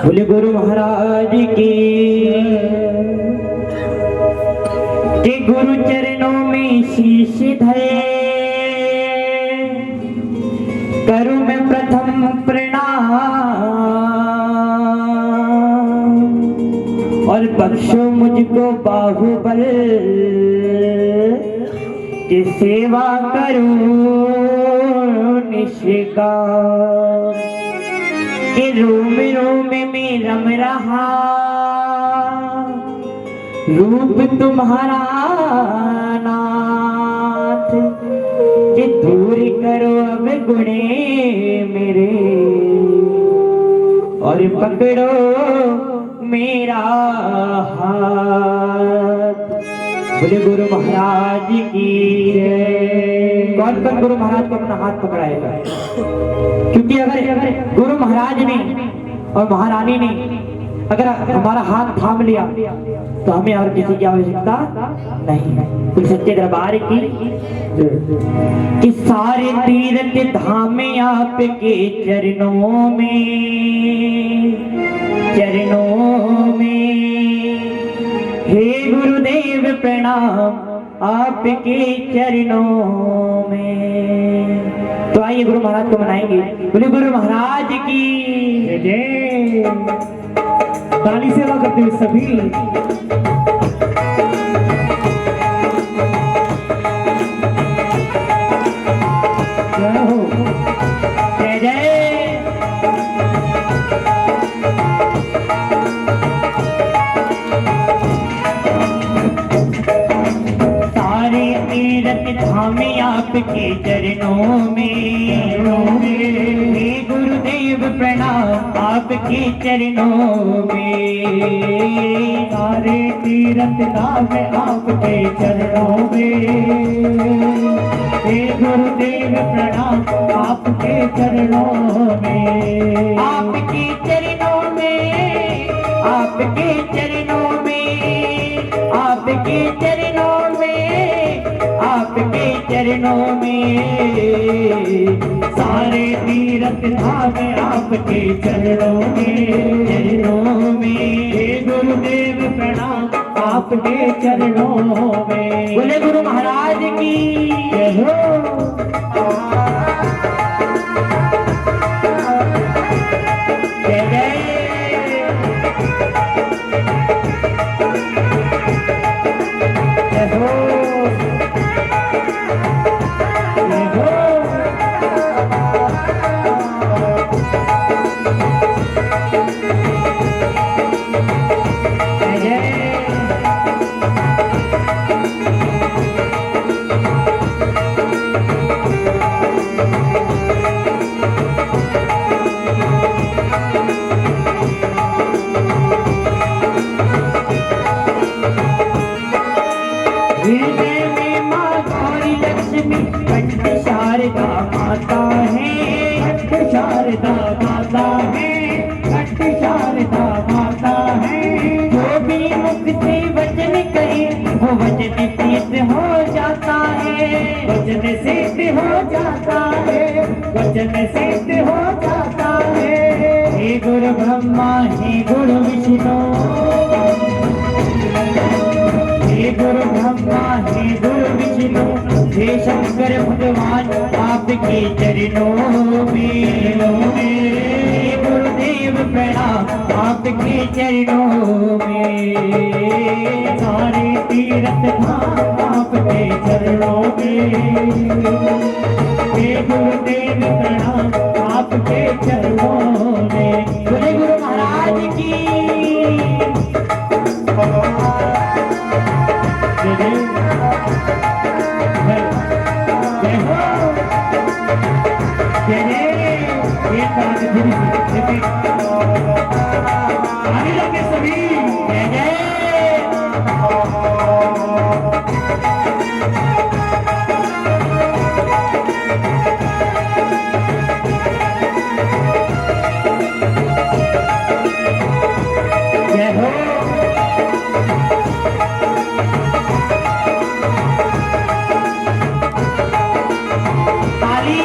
बोले गुरु महाराज की कि गुरु चरणों में शीश धरे करूं मैं प्रथम प्रणाम और बख्शो मुझको बाहुबल कि सेवा करूं निष्काम कि रोम रोम में रम रहा रूप तुम्हारा नाथ कि दूर करो अब गुणे मेरे और पकड़ो मेरा हाथ। बोले गुरु महाराज की कौन कौन गुरु महाराज को अपना हाथ पकड़ाएगा? क्योंकि अगर गुरु महाराज ने और महारानी ने अगर हमारा हाथ थाम लिया तो हमें और किसी की आवश्यकता नहीं है। कुल सच्चे दरबार की कि सारे तीर्थ धाम आपके चरणों में हे गुरुदेव प्रणाम आपके चरणों में। तो आइए गुरु महाराज को मनाएंगे। बोले गुरु महाराज की जय। ताली सेवा करते हुए सभी जय जय। सारे तीर्थ धाम आपके चरणों में हे गुरुदेव प्रणाम आपके चरणों में। सारे तीर्थ धाम आपके चरणों में हे गुरुदेव प्रणाम आपके चरणों में। आपके चरणों में आपके चरणों में आपके चरणों में आपके चरणों में सारे तीर्थ धाम आपके चरणों में हे गुरुदेव प्रणाम आपके चरणों में। बोले गुरु महाराज की जय हो। जय जय। जय हो जय हो। हृदय में माँ गौरी लक्ष्मी कंठ शारदा माता है। कंठ शारदा माता है। कंठ शारदा माता है। जो भी मुख से वचन कहे वो वचन सिद्ध हो जाता है। वचन सिद्ध हो जाता है। वचन सिद्ध हो जाता है। हे गुरु ब्रह्मा हे गुरु विष्णु हे गुरु ब्रह्मा हे गुरु विष्णु हे शंकर भगवान आपके चरणों में हे गुरुदेव प्रणाम आपके चरणों में। सारे तीर्थ धाम आपके चरणों में हे गुरुदेव प्रणाम आपके चरणों में। बोले गुरु महाराज की सभी जय जय। जय हो ताली।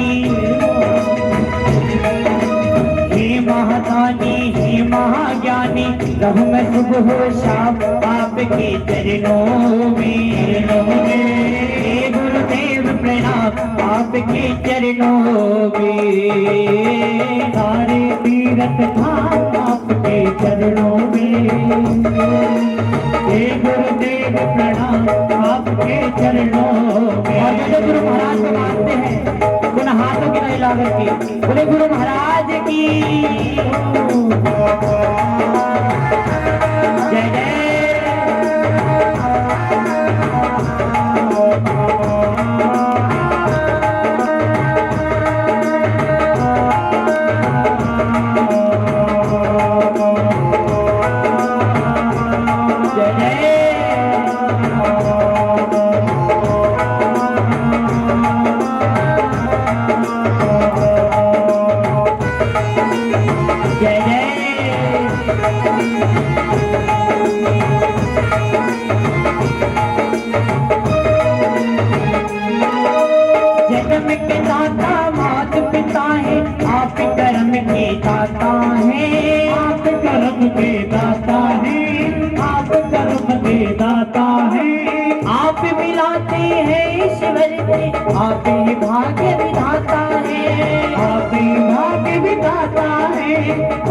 महादानी, हे महादानी, हे महाज्ञानी, रहूं मैं सुबह शाम आपके चरणों में। हे गुरुदेव प्रणाम आपके चरणों में। सारे तीरथ धाम आपके चरणों में। हे गुरुदेव प्रणाम आपके चरणों में। और जो गुरु महाराज को मानते हैं उन हाथों की नहीं ला करके बोले गुरु महाराज की जय जय। जन्म के दाता मात पिता है आप कर्म के दाता है। आप कर्म के दाता है। आप कर्म के दाता है। आप मिलाते हैं ईश्वर से आप ही भाग्य विधाता है। आप ही भाग्य विधाता है।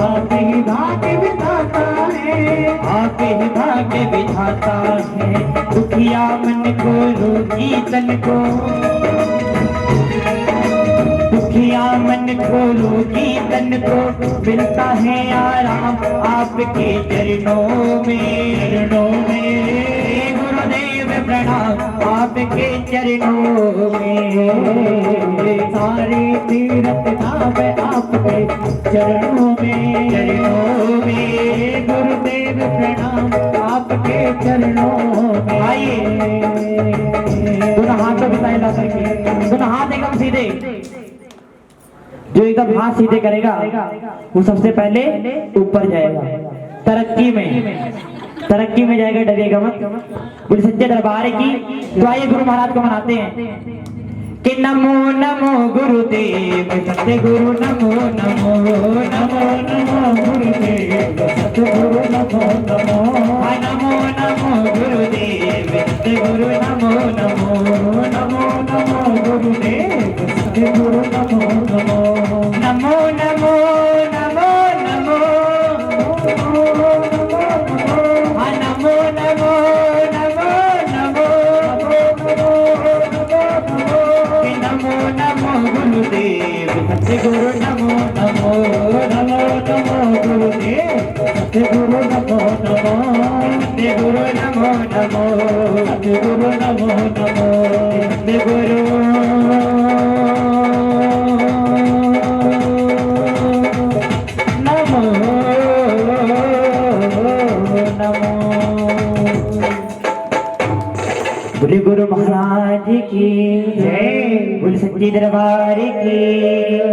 आप ही भाग्य विधाता है। आप ही भाग्य विधाता है। दुखिया मन को रोगी तन को, दुखिया मन को रोगी तन को मिलता है आराम आपके चरणों में। चरणों में गुरुदेव प्रणाम आपके चरणों में। सारे तीरथ धाम आपके चरणों में। चरणों में गुरुदेव प्रणाम आपके चरणों में। आइए दोनों हाथों की सहायता करके, दोनों हाथ एकदम सीधे। जो एकदम हाथ सीधे करेगा वो सबसे पहले ऊपर जाएगा, तरक्की में जाएगा, डरेगा मत। बोले सच्चे दरबार की। तो आइए गुरु महाराज को मनाते हैं कि नमो नमो गुरुदेव सतगुरु नमो नमो। नमो नमो गुरुदेव सतगुरु नमो नमो। नमो नमो गुरुदेव सतगुरु नमो नमो। नमो नमो गुरुदेव सतगुरु नमो नमो। नमो नमो नमो नमो नमो नमो नमो नमो नमो नमो गुरुदेव सतगुरु नमो नमो। नमो नमो गुरुदेव सतगुरु नमो नमो। सतगुरु नमो नमो। सतगुरु नमो नमो। सतगुरु बोले गुरु महाराज की जय। बोले सच्चे दरबार की।